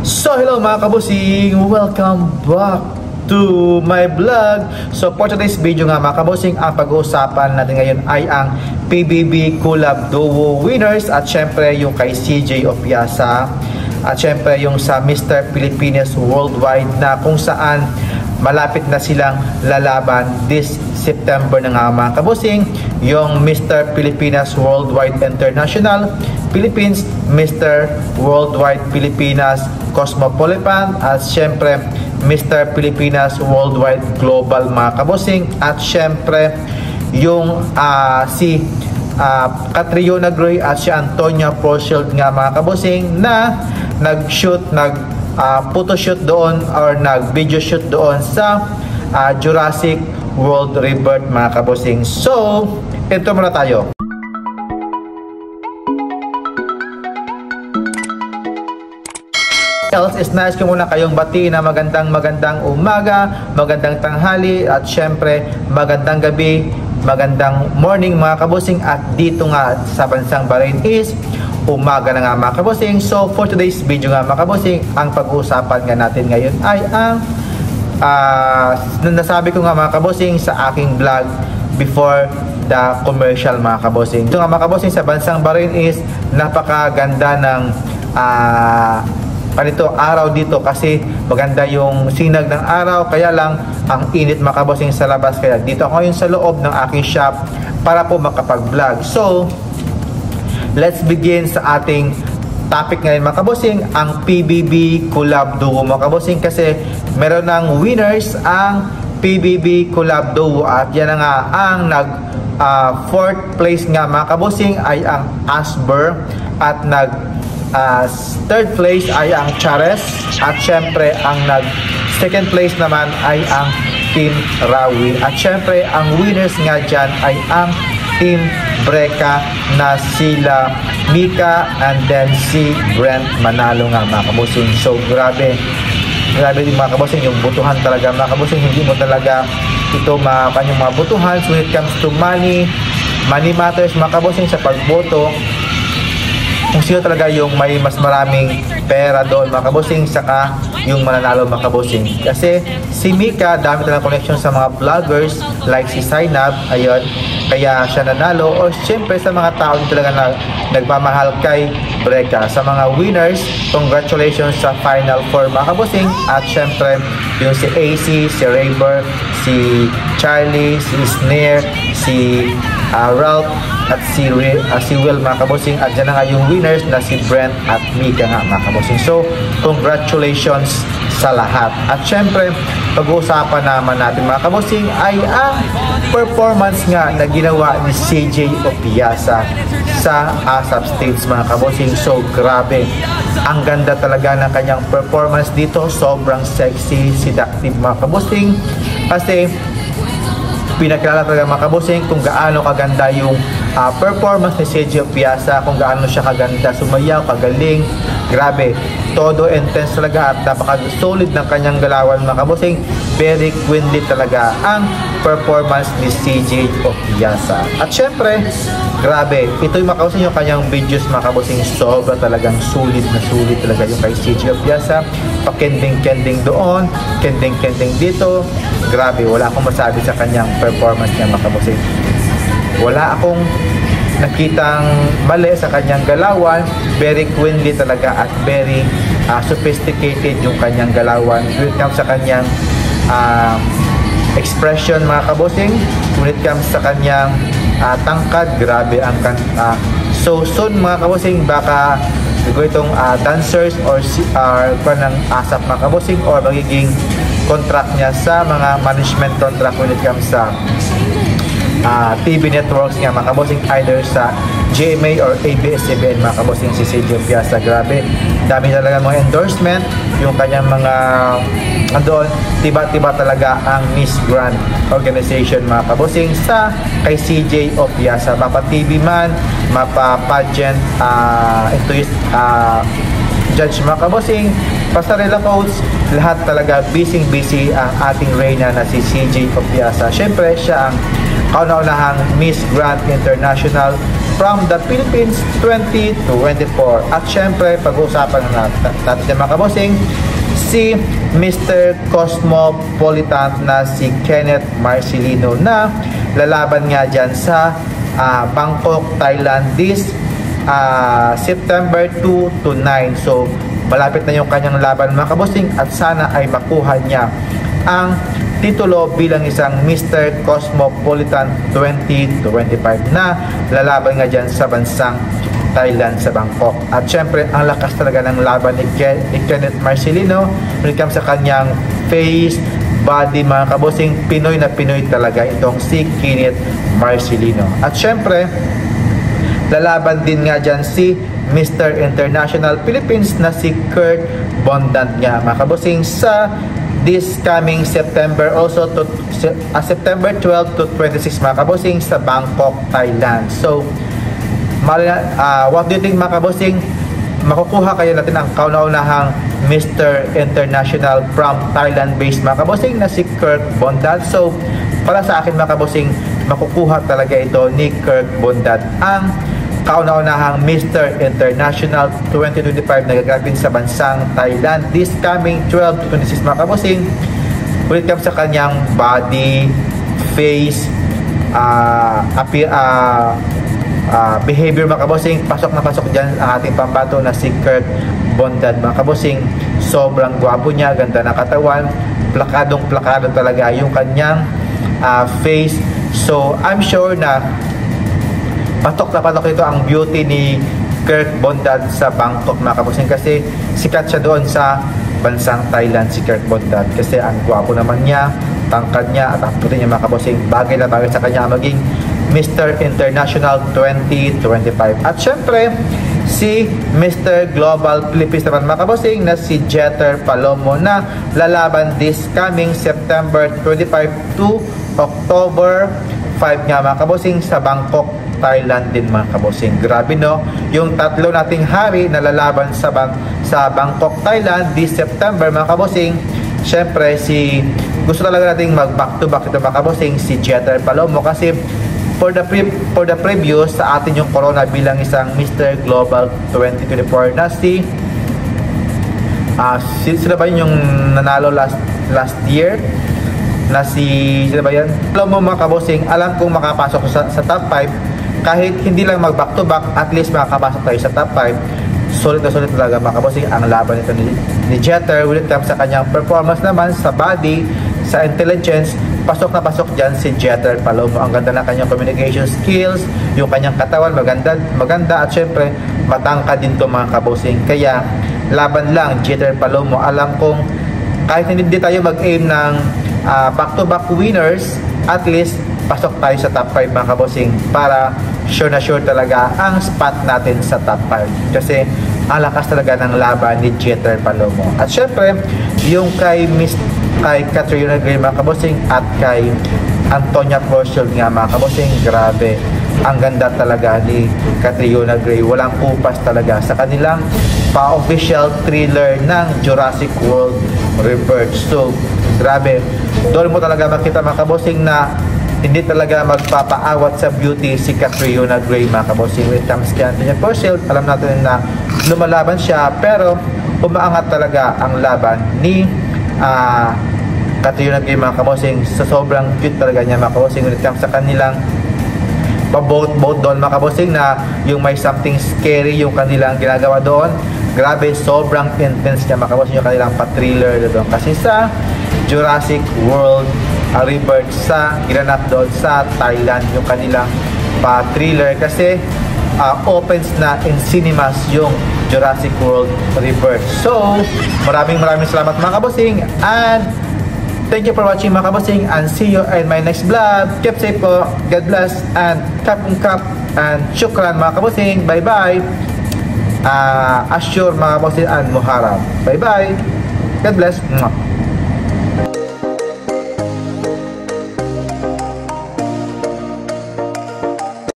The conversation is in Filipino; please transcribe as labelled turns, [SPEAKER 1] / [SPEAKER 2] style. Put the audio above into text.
[SPEAKER 1] So hello mga kabusing, welcome back to my vlog. So for today's video nga mga kabusing, ang pag-uusapan natin ngayon ay ang PBB Collab Duo winners at syempre yung kay CJ Opiasa at syempre yung sa Mr. Pilipinas Worldwide na kung saan malapit na silang lalaban this September na nga mga kabusing, yung Mr. Pilipinas Worldwide International Philippines, Mr. Worldwide Pilipinas Cosmopolitan at syempre Mr. Pilipinas Worldwide Global mga kabusing at syempre yung si Catriona Groy at si Antonia Proshield nga mga kabusing na photoshoot doon or nag-video shoot doon sa Jurassic World Rebirth mga kabusing. So, ito muna tayo. Else is nice ko muna kayong bati na magandang umaga, magandang tanghali at syempre magandang gabi, magandang morning mga kabusing. At dito nga sa bansang Bahrain is umaga na nga mga kabusing. So for today's video nga mga kabusing, ang pag-uusapan nga natin ngayon ay ang nasabi ko nga mga kabusing sa aking vlog before the commercial mga kabusing. Ito nga mga kabusing, sa bansang Bahrain is napakaganda ng araw dito kasi maganda yung sinag ng araw, kaya lang ang init mga kabusing sa labas, kaya dito ako ngayon sa loob ng aking shop para po makapag-vlog. So let's begin sa ating topic ngayon mga kabusing, ang PBB Collab Duo mga kabusing, kasi meron ng winners ang PBB Collab Duo at yan na nga ang fourth place nga mga kabusing ay ang Asber at third place ay ang Chares at syempre ang second place naman ay ang Team Rawi at syempre ang winners nga dyan ay ang Team Breka na sila Mika and then si Brent Manalo nga mga kabusing. So grabe din mga kabusing yung butuhan talaga mga kabusing, hindi mo talaga ito kanyang mga butuhan. So when it comes to money matters mga kabusing sa pagboto, kung sino talaga yung may mas maraming pera doon mga kabusing, saka yung mananalo mga kabusing. Kasi si Mika, dami talagang connection sa mga vloggers like si Zainab, ayun, kaya siya nanalo. O siyempre sa mga tao din talaga nagmamahal kay Breka. Sa mga winners, congratulations sa Final Four mga kabusing. At siyempre yung si AC, si Rayber, si Charlie, si Snare, si Ralph at si Will mga kabusing. At dyan na nga yung winners na si Brent at Mika nga mga kabusing. So congratulations sa lahat. At syempre pag-uusapan naman natin mga kabusing ay ang performance nga na ginawa ni CJ Opiasa sa ASAP stage mga kabusing. So grabe, ang ganda talaga ng kanyang performance dito, sobrang sexy, seductive mga kabusing, kasi pinakilala talaga mga kabusing kung gaano kaganda yung performance ni CJ Opiasa, kung gaano siya kaganda sumayaw, kagaling, grabe, todo intense talaga at napaka-solid ng kanyang galawan mga kabusing. Very queenly talaga ang performance ni CJ Opiasa. At syempre, grabe, ito yung mga kabusing, yung kanyang videos mga kabusing, sobra talagang sulit talaga yung kay CJ Opiasa. Pa-kending-kending doon, kending-kending dito, grabe, wala akong masabi sa kanyang performance niya mga kabusing. Wala akong nakitang mali sa kanyang galawan. Very queenly talaga at very sophisticated yung kanyang galawan when it comes sa kanyang expression mga kabusing. When it comes sa kanyang tangkad, grabe ang so soon mga kabusing, baka itong dancers or ng ASAP mga kabusing or magiging contract niya sa mga management contract when it comes sa TV networks nga mga kabusing, either sa GMA or ABS-CBN mga kabusing, si CJ Opiasa. Grabe, dami talaga mga endorsement, yung kanyang mga doon, tiba-tiba talaga ang Miss Grand organization mga kabusing sa kay CJ Opiasa. Mapa TV man, mapa pageant judge mga kabusing, pasarela coach, lahat talaga busy ang ating reyna na si CJ Opiasa. Syempre siya ang kauna-unahang Miss Grand International from the Philippines 2024. At syempre, pag-uusapan natin mga kabosing, si Mr. Cosmopolitan na si Kenneth Marcelino na lalaban nga dyan sa Bangkok, Thailand this September 2 to 9. So, malapit na yung kanyang laban mga kabosing at sana ay makuha niya ang titulo bilang isang Mr. Cosmopolitan 2025 na lalaban nga dyan sa bansang Thailand sa Bangkok. At syempre, ang lakas talaga ng laban ni Kenneth Marcelino when it comes sa kanyang face, body mga kabosing. Pinoy na Pinoy talaga itong si Kenneth Marcelino. At syempre, lalaban din nga dyan si Mr. International Philippines na si Kurt Bondant nga mga kabosing sa this coming September also to September 12 to 26 mga kabosing sa Bangkok, Thailand. So, what do you think mga kabosing? Makukuha kayo natin ang kauna-unahang Mr. International from Thailand-based mga kabosing na si Kurt Bondant. So, para sa akin mga kabosing, makukuha talaga ito ni Kurt Bondant ang kauna-unahang Mr. International 2025 na gaganapin sa bansang Thailand this coming 12 to 26 mga kabosing. When it comes sa kanyang body, face, behavior mga kabosing, pasok na pasok dyan ang ating pambato na si Kurt Bondant mga kabosing. Sobrang gwapo niya, ganda ng katawan, plakadong-plakado talaga yung kanyang face. So I'm sure na patok na patok ito ang beauty ni Kurt Bondant sa Bangkok mga kabosing, kasi sikat siya doon sa bansang Thailand si Kurt Bondant kasi ang gwapo naman niya, tangkad niya at ang puti niya mga kabosing. Bagay na bagay sa kanya maging Mr. International 2025. At syempre si Mr. Global Philippines naman mga kabosing na si Jeter Palomo na lalaban this coming September 25 to October 5 nga mga kabosing sa Bangkok, Thailand din mga kabosing. Grabe no, yung tatlo nating hari na lalaban sa Bangkok, Thailand this September mga kabosing. Syempre gusto talaga nating mag back to back ito mga kabosing, si Jeter Palomo kasi for the previous sa atin yung corona bilang isang Mr. Global 2024 na sila ba yung nanalo last year na sila ba yan? Alam mo mga kabosing, alam kong makapasok sa top 5 kahit hindi lang mag back to back, at least makakapasok tayo sa top 5. Solid na solid talaga mga kabosing ang laban nito ni Jeter when it comes sa kanyang performance naman sa body, sa intelligence. Pasok na pasok dyan si Jeter Palomo. Ang ganda ng kanyang communication skills, yung kanyang katawan maganda at syempre matangkad din to mga kabosing. Kaya laban lang Jeter Palomo. Alam kong kahit hindi tayo mag-aim ng back-to-back winners, at least pasok tayo sa top 5 mga kabosing para sure na sure talaga ang spot natin sa top 5 kasi ang lakas talaga ng laban ni Jeter Palomo. At syempre yung kay Catriona Gray mga kabosing at kay Antonia Porciol nga mga kabosing, grabe ang ganda talaga ni Catriona Gray. Walang kupas talaga sa kanilang pa-official thriller ng Jurassic World Rebirth. So grabe, doon mo talaga makita mga kabosing na hindi talaga magpapaawat sa beauty si Catriona Gray mga kabosing. When it comes kay Antonia Porciol, alam natin na lumalaban siya pero umaangat talaga ang laban ni Catriona Gray mga kabosing. Sa sobrang cute talaga niya mga kabosing when it comes sa kanilang pa-boat doon mga kabosing na yung may something scary yung kanilang ginagawa doon. Grabe, sobrang intense niya mga kabosing yung kanilang pa-thriller doon kasi sa Jurassic World Rebirth sa ginanap doon sa Thailand yung kanilang pa-thriller kasi opens na in cinemas yung Jurassic World Rebirth. So maraming salamat mga kabosing and thank you for watching mga kabosing and see you in my next vlog. Keep safe po, God bless and kap and shukran mga kabosing. Bye bye. Assure mga kabosing and muharram. Bye bye. God bless.